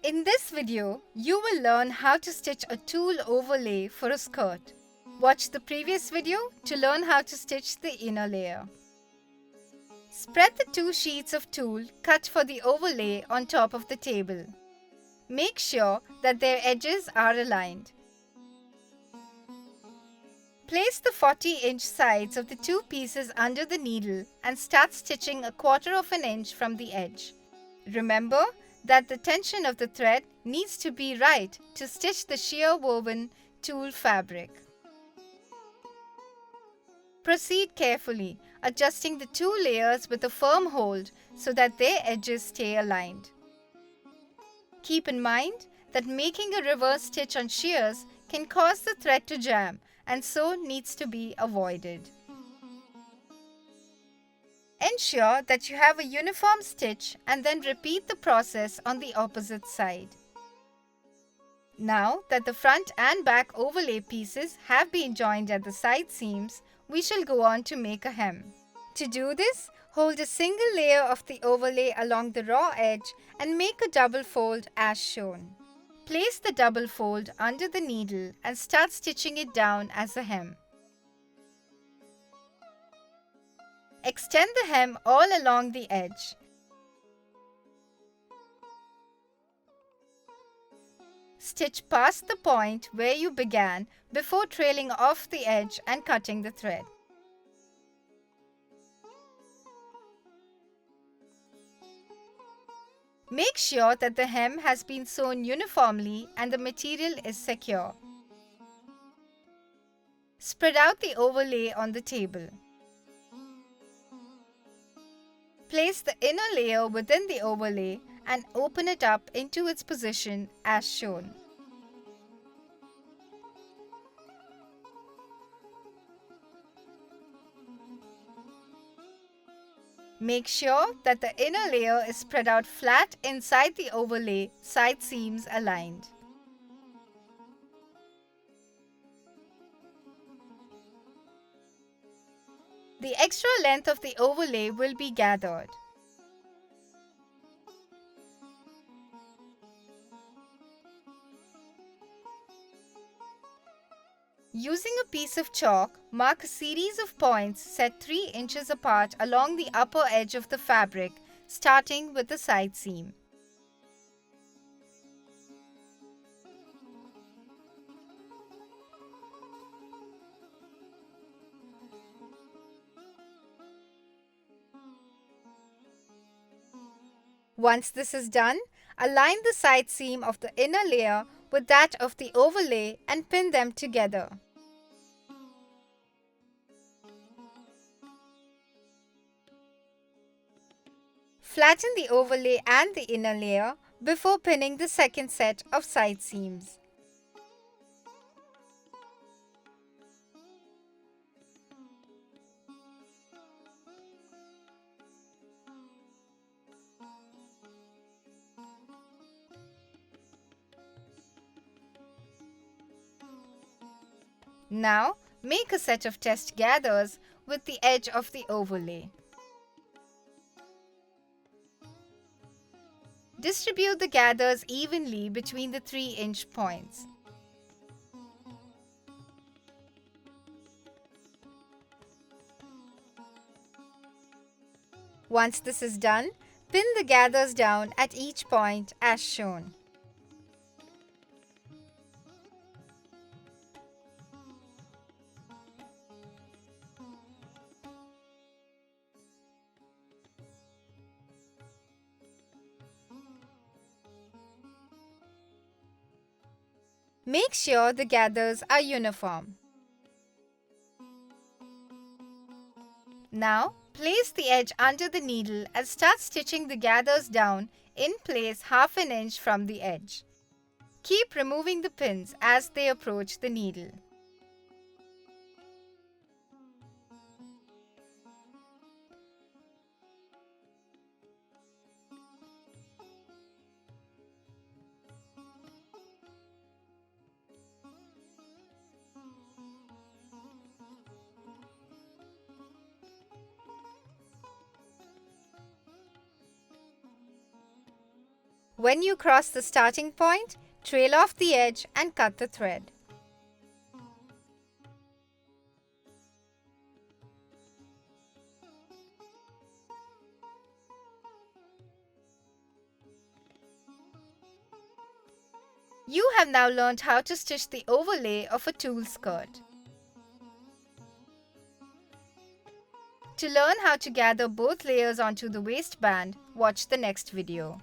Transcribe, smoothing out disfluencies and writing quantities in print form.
In this video, you will learn how to stitch a tulle overlay for a skirt. Watch the previous video to learn how to stitch the inner layer. Spread the two sheets of tulle cut for the overlay on top of the table. Make sure that their edges are aligned. Place the 40-inch sides of the two pieces under the needle and start stitching a 1/4 inch from the edge. Remember that the tension of the thread needs to be right to stitch the sheer woven tulle fabric. Proceed carefully, adjusting the two layers with a firm hold so that their edges stay aligned. Keep in mind that making a reverse stitch on shears can cause the thread to jam and so needs to be avoided. Ensure that you have a uniform stitch and then repeat the process on the opposite side. Now that the front and back overlay pieces have been joined at the side seams, we shall go on to make a hem. To do this, hold a single layer of the overlay along the raw edge and make a double fold as shown. Place the double fold under the needle and start stitching it down as a hem. Extend the hem all along the edge. Stitch past the point where you began before trailing off the edge and cutting the thread. Make sure that the hem has been sewn uniformly and the material is secure. Spread out the overlay on the table. Place the inner layer within the overlay and open it up into its position as shown. Make sure that the inner layer is spread out flat inside the overlay, side seams aligned. The extra length of the overlay will be gathered. Using a piece of chalk, mark a series of points set 3 inches apart along the upper edge of the fabric, starting with the side seam. Once this is done, align the side seam of the inner layer with that of the overlay and pin them together. Flatten the overlay and the inner layer before pinning the second set of side seams. Now, make a set of test gathers with the edge of the overlay. Distribute the gathers evenly between the 3-inch points. Once this is done, pin the gathers down at each point as shown. Make sure the gathers are uniform. Now, place the edge under the needle and start stitching the gathers down in place 1/2 inch from the edge. Keep removing the pins as they approach the needle. When you cross the starting point, trail off the edge and cut the thread. You have now learned how to stitch the overlay of a tulle skirt. To learn how to gather both layers onto the waistband, watch the next video.